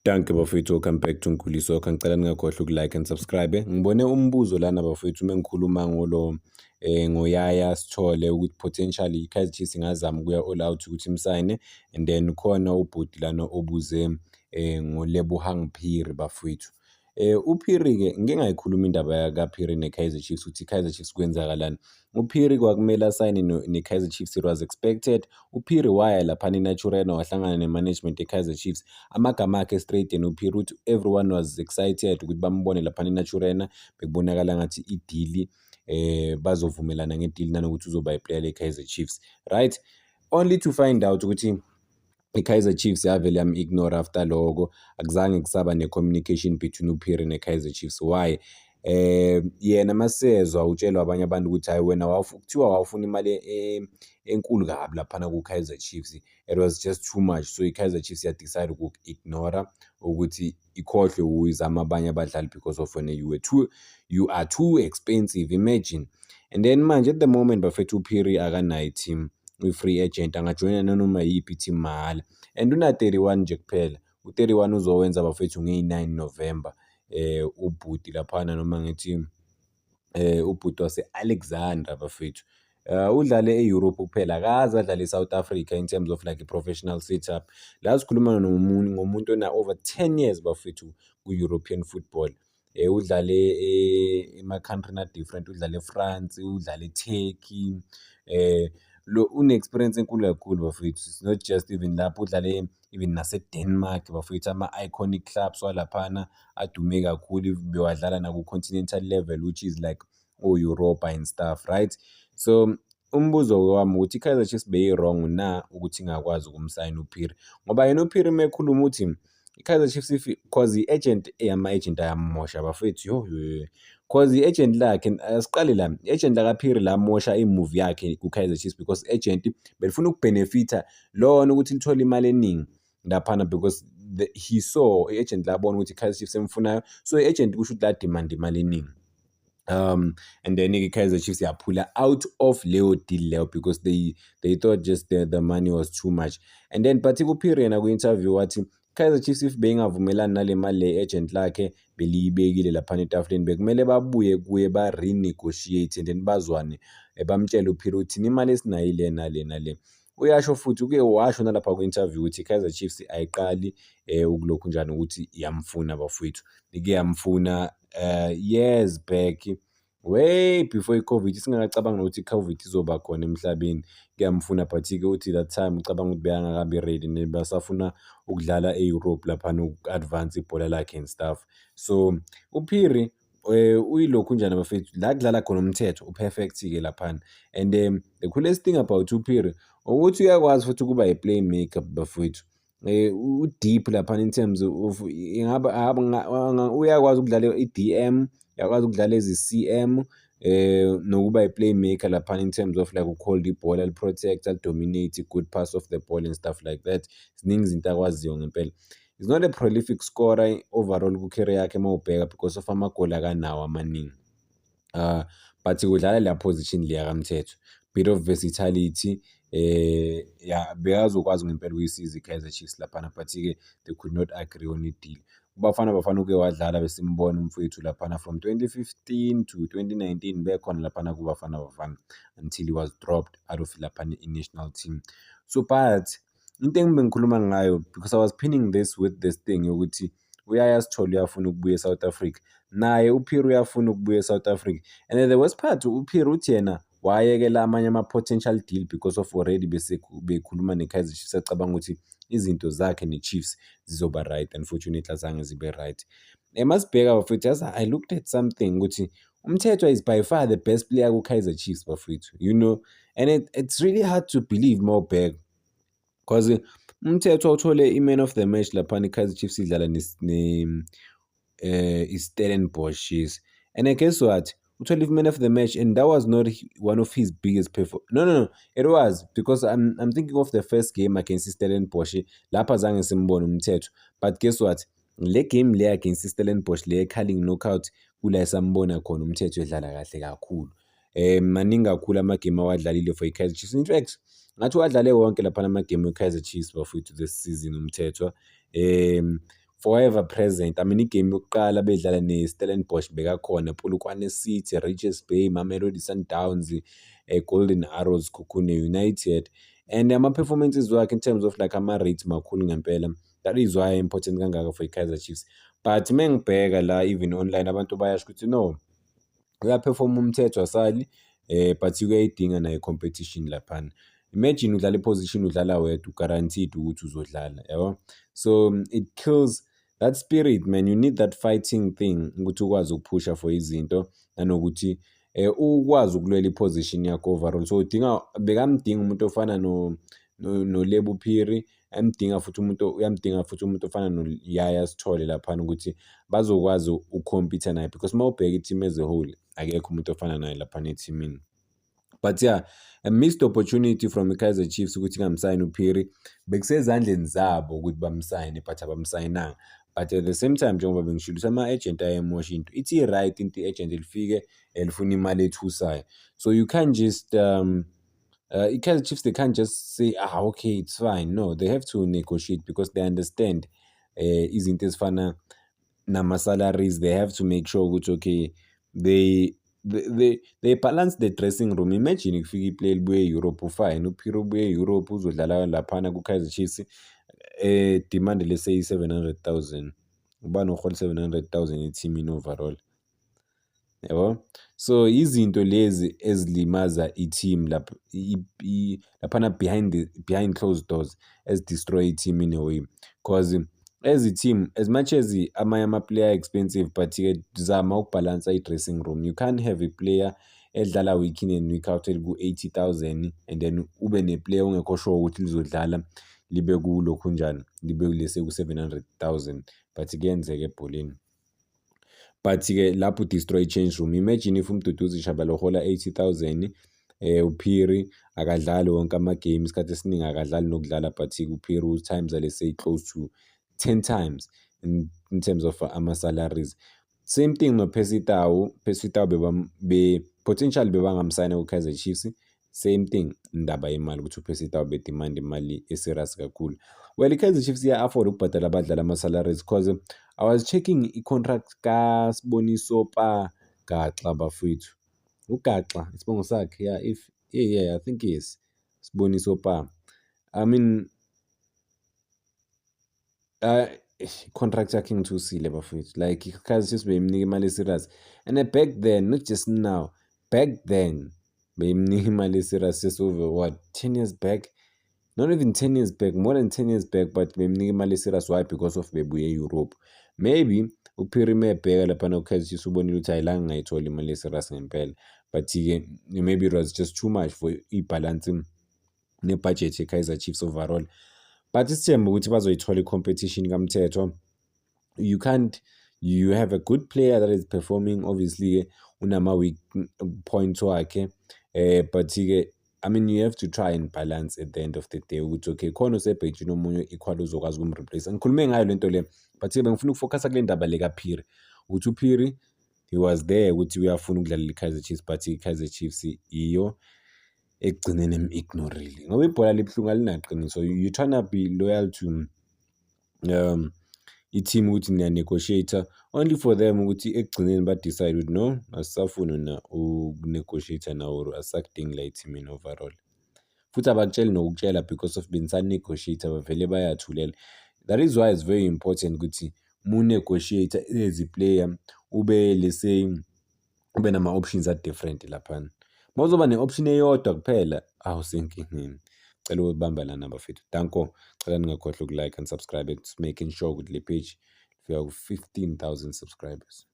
Danke bafowethu, welcome back to Nkuliso. Ngicela ningakhohlwa ukulike and subscribe. Ngibone umbuzo lana bafowethu mengikhuluma ngoYaya Sithole ukuthi potentially iKaizer Chiefs ingazama ukuya all out ukuthi imsayine, and then khona ubhodi lana obuze ngoLebohang Phiri bafowethu. uPhiri-ke ngike ngayikhuluma indaba kaPhiri neKaizer Chiefs ukuthi iKaizer Chiefs kwenzakalani. uPhiri kwakumele asayine neKaizer Chiefs, it was expected. uPhiri waya laphana eNaturena wahlangana nemanagement eKaizer Chiefs. Amagama akhe straight and uPhiri uthi everyone was excited ukuthi bambone laphana eNaturena, bekubonakala ngathi ideal bazovumelana ngedeal nanokuthi uzoba iplayer leKaizer Chiefs, right? Only to find out ukuthi iKaizer Chiefs yavele yam-ignore after lokho, akuzange kusaba ne-communication between uPhiri neKaizer Chiefs. Why? Yena masezwa utshelwa abanye abantu ukuthi hayi wena kuthiwa wawufuna imali enkulu kabi laphana kuKaizer Chiefs, it was just too much. So iKaizer Chiefs yadecide uku-ignora ukuthi ikhohlwe uyizama abanye abadlali because of wena you are too expensive, imagine. And then manje at the moment bafethu uPhiri akanayo team, uyi-free agent, angajoyina nanoma yiphi team mahhala, and una-31 nje kuphela. U-31 uzowenza bafethu ngeyi-9 November. Ubhuti laphana noma ngithi ubhuti wase-Alexandra bafethu. Udlale e-Europe kuphela, akaze adlale e-South Africa in terms of like i-professional setup. La sikhuluma ngomuntu ona-over 10 years bafethu ku-European football. Udlale ema-country na-different, udlale eFrance, udlale eTurkey. Une-experience enkulu kakhulu bafethu. It's not just even lapho, udlale even nase-Denmark bafethu, ama-iconic clubs walaphana adume kakhulu, bewadlala naku-continental level which is like Europa and stuff, right? So umbuzo wami ukuthi iKaizer Chiefs beyi-wrong na ukuthi ingakwazi ukumsayina uPhiri, ngoba yena uPhiri mekhuluma uthi iKaizer Chiefs cause i-agent ama-agent ayamosha bafethu. Cause i-agent lakhe, asiqale la, i-agent lakaPhiri lamosha i-move yakhe kuKaizer Chiefs because i-agent belifuna ukubhenefitha lona ukuthi lithole imali eningi laphana because he saw, i-agent labona ukuthi iKaizer Chiefs emfunayo, so i-agent kusho ukuthi la demand imali eningi. And then iKaizer Chiefs yaphula out of leyo deal leyo because they thought just the money was too much. And then but uPhiri yena ku-interview wathi iKaizer Chiefs if bengavumelani nale mali le-agent lakhe beliyibekile laphana etafuleni, bekumele babuye kuye ba-renegotiate and then bazwane, bamtshele uPhiri ukuthi imali esinayo ile nale nale. Uyasho futhi uke washo nalapha ku-interview ukuthi iKaizer Chiefs ayiqali ukulokhu njani ukuthi iyamfuna bafowethu, ike yamfuna years back, way before i-COVID, singakacabangi ukuthi i-COVID izoba khona emhlabeni. Kuyamfuna but-ke uthi that time ucabanga ukuthi beyangakabi ready, basafuna ukudlala e-Europe laphana uku-advance ibhola lakhe and stuff. So uPhiri uyilokhu njani bafethu, la kudlala khona umthetho u-perfect-ke laphana. And the coolest thing about uPhiri ukuthi uyakwazi futhi ukuba i-playmaker bafethu. U-deep laphana in terms of uyakwazi ukudlala i-DM, uyakwazi ukudlala ezi-CM, nokuba i-playmaker laphana in terms of like uku-hold ibhola, li-protect, ali-dominate, good pass of the ball and stuff like that. Ziningi izinto akwaziyo ngempela. He's not a prolific scorer overall ku-career yakhe mawubheka because of amagoli akanawo amaningi. But udlala la position le yakamthetho, bit of versatility. Bekazokwazi ngempela ukuyisiza iKaizer Chiefs laphana, but-ke they could not agree on i-deal. Bafana uke wadlala besimbona umfowethu laphana from 2015 to 2019 bekhona laphana kuBafana until he was dropped out of laphana i-national team. So but into engikhuluma ngayo, because I was pinning this with this thing yokuthi uYaya Sithole uyafuna ukubuya eSouth Africa, naye uPhiri uyafuna ukubuya eSouth Africa. And then the worst part, uPhiri uthi yena wayekela amanye ama-potential deal because of already bekhuluma neKaizer Chiefs, acabanga ukuthi izinto zakhe ne-Chiefs zizoba right. Unfortunately azange zibe right. Masibheka bafethu, as I looked at something ukuthi umthetho is by far the best player kuKaizer Chiefs bafethu, you know, and it's really hard to believe mawubheka because umthetho uthole i-man of the match laphana iKaizer Chiefs idlala i-Stellenbosch, and guess what, uthole i-man of the match, and that was not one of his biggest no, it was because I'm thinking of the first game against Stellenbosch, lapha zange simbone umthetho. But guess what, le game le against Stellenbosch le calling knockout, kula esambona khona umthetho edlala kahle kakhulu. Maningi kakhulu amagame awadlalile for iKaizer Chiefs. In fact, ngathi wadlale wonke laphana amagame weKaizer Chiefs bafethu this season umthetho. forever present. I mean igame yokuqala bedlala neStellenbosch bekakhona, Polokwane City, Richards Bay, Mamelodi Sundowns, Golden Arrows, Khukune United. And ama-performances wakhe in terms of like ama-rates makhulu ngempela. That is why important kangaka for i-Kaizer Chiefs. But mengibheka la even online abantu bayasho ukuthi no, uyaperforma umthetho asali, but uyayidinga nayo competition laphana. Imagine udlala iposition udlala wedwa, guaranteed ukuthi uzodlala, yabo. So it kills that spirit, man. You need that fighting thing ukuthi ukwazi ukuphusha for izinto nanokuthi ukwazi ukulwela iposition yakho overall. So bekamdinga umuntu ofana no Phiri, uyamdinga futhi umuntu ofana noYaya Sithole laphana ukuthi bazokwazi ukukhompitha naye, because mawubheka i-team as a whole akekho umuntu ofana naye laphana ethimini. But yeah, a missed opportunity from i-Kaizer Chiefs ukuthi ingamsayini uPhiri. Bekusezandleni zabo ukuthi bamsayine but abamsayinanga. But at the same time njengoba bengishilo ukuthi ama-agent ayemosha into, ithi right into i-agent lifike lifuna imali ethusayo. So you can't just i-Kaizer Chiefs, they can't just say okay, it's fine. No, they have to negotiate because they understand izinto ezifana nama-salaries. They have to make sure ukuthi okay, they balance the dressing room. Imagine kufika iplayer libuye e-Europe, fine, uPhiri ubuye e-Europe uzodlala laphana ku-Kaizer Chiefs, demand let's say 700,000, ubani uhola 700,000 ethimini overall, yabo. So izinto lezi ezilimaza i-team laphana behind closed doors destroy i-team in a way, because as a team, as much as amanye ama-player expensive, but-ke zama ukubhalansa i-dressing room. You can't have a player edlala week in and week out ku-80,000 and then ube ne-player ungekho sure ukuthi lizodlala libe kulokhu njani, libe lese ku-700,000, but kuyenzeka ebholeni. But-ke lapho destroy change room. Imagine if uMduduzi Shabala uhola 80,000, uPhiri akadlali wonke ama-games, isikhathi esiningi akadlali nokudlala, but uPhiri u-times let's say close to 10 times in terms of ama-salaries. Same thing no-Percy Tau potentially bebangamsayina ku-Kaizer Chiefs. Same thing indaba yemali ukuthi uPercy Tau bedemand imali eserious kakhulu. Well, i-Kaizer Chiefs iya-afford ukubhadala abadlali ama-salaries, because I was checking i-contract kaSiboniso Gaxa bafowethu. uGaxa isibongo sakhe, yeah, I think yes, Siboniso. I mean contract yakhe ngithusile bafowethu, like i-Kaizer Chiefs beyimnika imali eserious, and back then, not just now, back then beyimnika imali eserious just over what, 10 years back, not even 10 years back, more than 10 years back, but beyimnika imali eserious. Why? Because of bebuye Europe. Maybe uPhiri mebheka laphana ku-Kaizer Chiefs ubonile ukuthi ayilanga ngayithola imali eserious ngempela, but-ke maybe it was just too much for i-balance ne-budget ye-Kaizer Chiefs overall. But isithemba ukuthi bazoyithola i-competition kamthetho. You have a good player that is performing, obviously unama-weak points wakhe, but-ke I mean you have to try and balance at the end of the day ukuthi okay, khona usebhentshini omunye equal uzokwazi ukumreplace. Ngikhulume ngayo lento le, but-ke bengifuna ukufocusa kule ndaba lekaPhiri ukuthi uPhiri he was there ukuthi uyafuna ukudlalela i-Kaizer Chiefs, but i-Kaizer Chiefs iyo ekugcineni em-ignorile ngoba ibhola libuhlungu alinaqiniso. You tryna be loyal to i-team ukuthi niya-negotiate only for them ukuthi ekugcineni ba-decide ukuthi no, asisafuni na uku-negotiate nawo, asisakudingi la ethimini overall. Futhi abakutsheli nokukutshela because of benisa-negotiate bavele bayathulela. That is why it's very important ukuthi mu-negotiate as a player ube let's say ube nama-options a-different laphana. Mawuzoba ne-option eyodwa kuphela awusenkingeni. Cela ukubamba lana bafethu. Danko, cela ningakhohlwa uku-like and subscribe, making sure ukuthi le page ifika ku-15,000 subscribers.